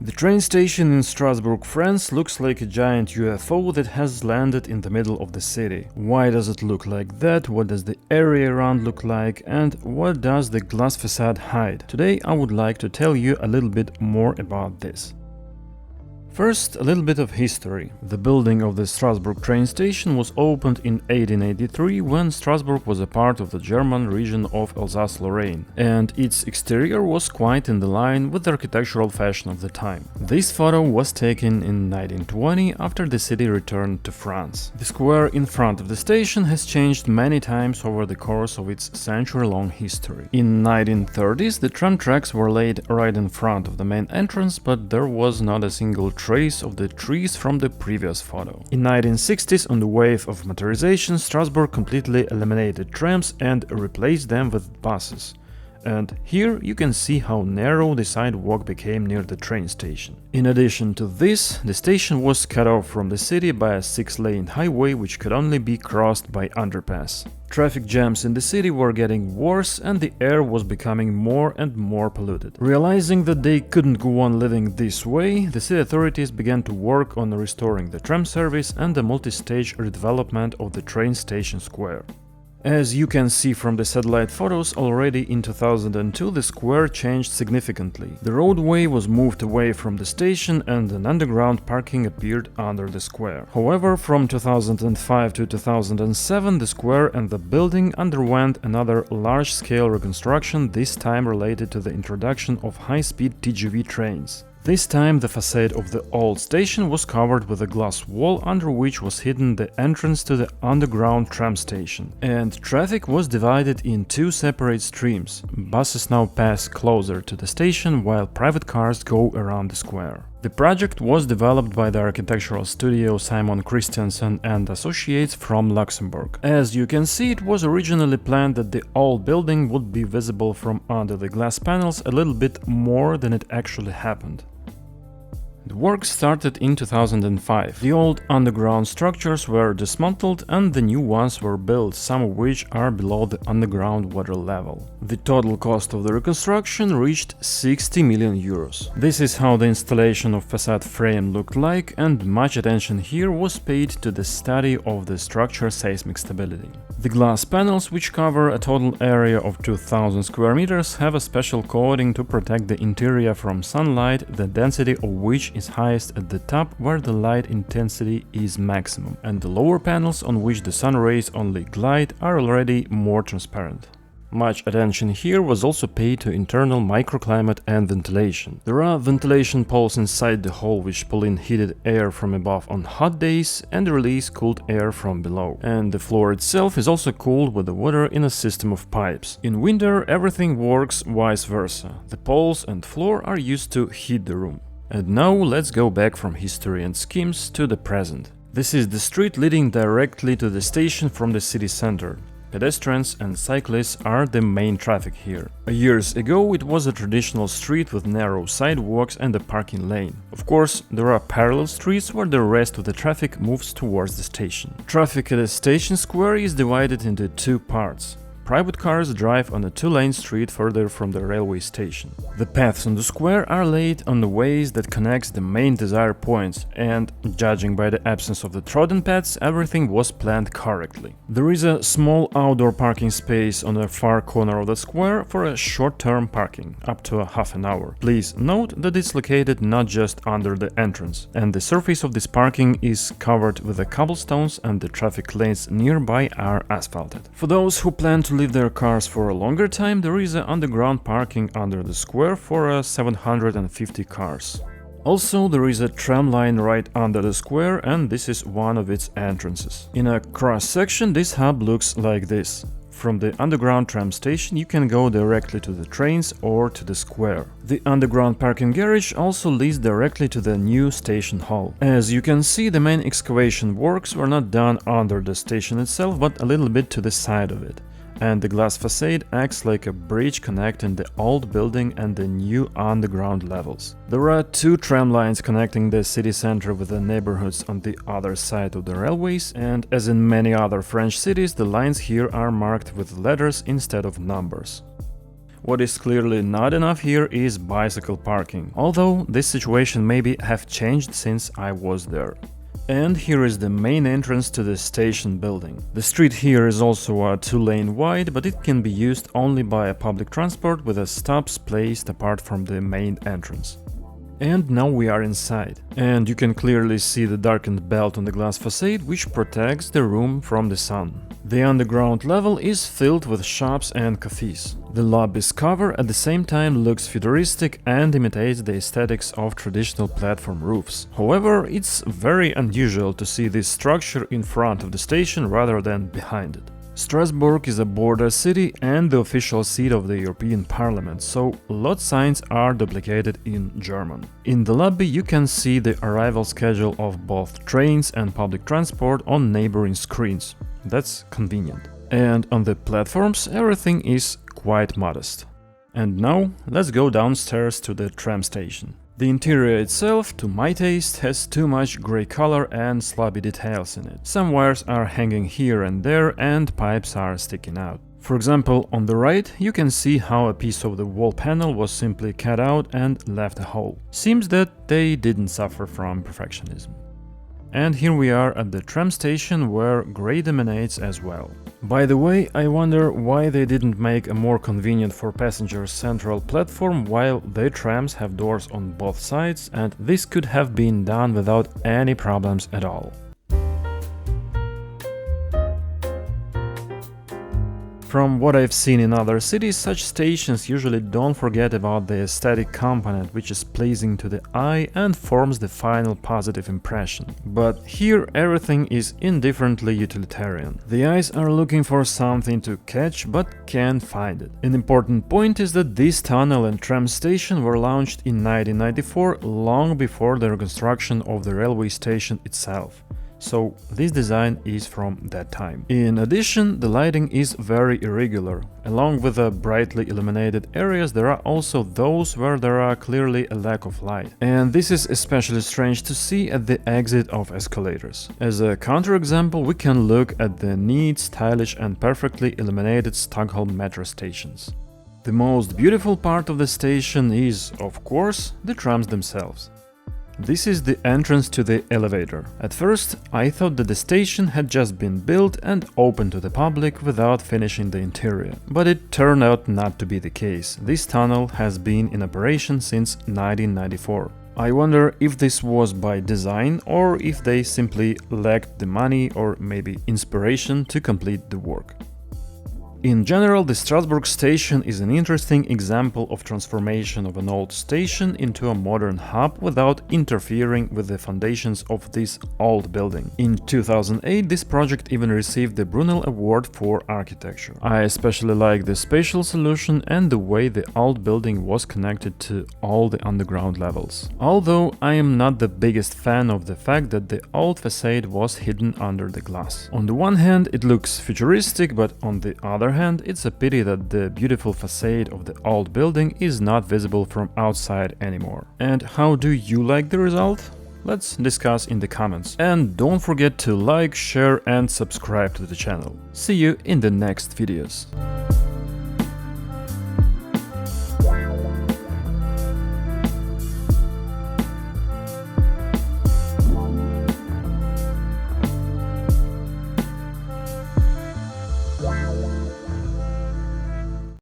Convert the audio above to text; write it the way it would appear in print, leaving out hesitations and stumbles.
The train station in Strasbourg, France looks like a giant UFO that has landed in the middle of the city. Why does it look like that? What does the area around look like? And what does the glass facade hide? Today I would like to tell you a little bit more about this. First, a little bit of history. The building of the Strasbourg train station was opened in 1883 when Strasbourg was a part of the German region of Alsace-Lorraine, and its exterior was quite in the line with the architectural fashion of the time. This photo was taken in 1920 after the city returned to France. The square in front of the station has changed many times over the course of its century-long history. In 1930s, the tram tracks were laid right in front of the main entrance, but there was not a single trace of the trees from the previous photo. In 1960s, on the wave of motorization, Strasbourg completely eliminated trams and replaced them with buses. And here you can see how narrow the sidewalk became near the train station. In addition to this, the station was cut off from the city by a 6-lane highway which could only be crossed by underpass. Traffic jams in the city were getting worse and the air was becoming more and more polluted. Realizing that they couldn't go on living this way, the city authorities began to work on restoring the tram service and the multi-stage redevelopment of the train station square. As you can see from the satellite photos, already in 2002 the square changed significantly. The roadway was moved away from the station and an underground parking appeared under the square. However, from 2005 to 2007 the square and the building underwent another large-scale reconstruction, this time related to the introduction of high-speed TGV trains. This time the facade of the old station was covered with a glass wall under which was hidden the entrance to the underground tram station, and traffic was divided in two separate streams. Buses now pass closer to the station while private cars go around the square. The project was developed by the architectural studio Simon Christiansen and Associates from Luxembourg. As you can see, it was originally planned that the old building would be visible from under the glass panels a little bit more than it actually happened. The work started in 2005. The old underground structures were dismantled and the new ones were built, some of which are below the underground water level. The total cost of the reconstruction reached 60 million euros. This is how the installation of facade frame looked like, and much attention here was paid to the study of the structure's seismic stability. The glass panels, which cover a total area of 2000 square meters, have a special coating to protect the interior from sunlight, the density of which is highest at the top where the light intensity is maximum, and the lower panels on which the sun rays only glide are already more transparent. Much attention here was also paid to internal microclimate and ventilation. There are ventilation poles inside the hall which pull in heated air from above on hot days and release cooled air from below. And the floor itself is also cooled with the water in a system of pipes. In winter everything works vice versa. The poles and floor are used to heat the room. And now let's go back from history and schemes to the present. This is the street leading directly to the station from the city center. Pedestrians and cyclists are the main traffic here. Years ago it was a traditional street with narrow sidewalks and a parking lane. Of course, there are parallel streets where the rest of the traffic moves towards the station. Traffic at the station square is divided into two parts. Private cars drive on a two-lane street further from the railway station. The paths on the square are laid on the ways that connects the main desired points, and, judging by the absence of the trodden paths, everything was planned correctly. There is a small outdoor parking space on the far corner of the square for a short-term parking, up to a half an hour. Please note that it's located not just under the entrance, and the surface of this parking is covered with the cobblestones and the traffic lanes nearby are asphalted. For those who plan to leave their cars for a longer time, there is a underground parking under the square for 750 cars. Also, there is a tram line right under the square, and this is one of its entrances. In a cross-section, this hub looks like this. From the underground tram station you can go directly to the trains or to the square. The underground parking garage also leads directly to the new station hall. As you can see, the main excavation works were not done under the station itself, but a little bit to the side of it. And the glass facade acts like a bridge connecting the old building and the new underground levels. There are two tram lines connecting the city center with the neighborhoods on the other side of the railways, and as in many other French cities, the lines here are marked with letters instead of numbers. What is clearly not enough here is bicycle parking, although this situation maybe have changed since I was there. And here is the main entrance to the station building. The street here is also a 2-lane wide, but it can be used only by a public transport with a stops placed apart from the main entrance. And now we are inside, and you can clearly see the darkened belt on the glass facade, which protects the room from the sun. The underground level is filled with shops and cafes. The lobby's cover at the same time looks futuristic and imitates the aesthetics of traditional platform roofs. However, it's very unusual to see this structure in front of the station rather than behind it. Strasbourg is a border city and the official seat of the European Parliament, so lot signs are duplicated in German. In the lobby you can see the arrival schedule of both trains and public transport on neighboring screens. That's convenient. And on the platforms everything is quite modest. And now let's go downstairs to the tram station. The interior itself, to my taste, has too much grey color and sloppy details in it. Some wires are hanging here and there and pipes are sticking out. For example, on the right you can see how a piece of the wall panel was simply cut out and left a hole. Seems that they didn't suffer from perfectionism. And here we are at the tram station where grey dominates as well. By the way, I wonder why they didn't make a more convenient for passengers central platform while their trams have doors on both sides, and this could have been done without any problems at all. From what I've seen in other cities, such stations usually don't forget about the aesthetic component, which is pleasing to the eye and forms the final positive impression. But here everything is indifferently utilitarian. The eyes are looking for something to catch but can't find it. An important point is that this tunnel and tram station were launched in 1994, long before the reconstruction of the railway station itself. So this design is from that time. In addition, the lighting is very irregular. Along with the brightly illuminated areas, there are also those where there are clearly a lack of light. And this is especially strange to see at the exit of escalators. As a counterexample, we can look at the neat, stylish and perfectly illuminated Stockholm metro stations. The most beautiful part of the station is, of course, the trams themselves. This is the entrance to the elevator. At first, I thought that the station had just been built and open to the public without finishing the interior. But it turned out not to be the case. This tunnel has been in operation since 1994. I wonder if this was by design or if they simply lacked the money or maybe inspiration to complete the work. In general, the Strasbourg station is an interesting example of transformation of an old station into a modern hub without interfering with the foundations of this old building. In 2008, this project even received the Brunel Award for Architecture. I especially like the spatial solution and the way the old building was connected to all the underground levels. Although I am not the biggest fan of the fact that the old facade was hidden under the glass. On the one hand, it looks futuristic, but on the other hand, it's a pity that the beautiful facade of the old building is not visible from outside anymore. And how do you like the result? Let's discuss in the comments. And don't forget to like, share and subscribe to the channel. See you in the next videos.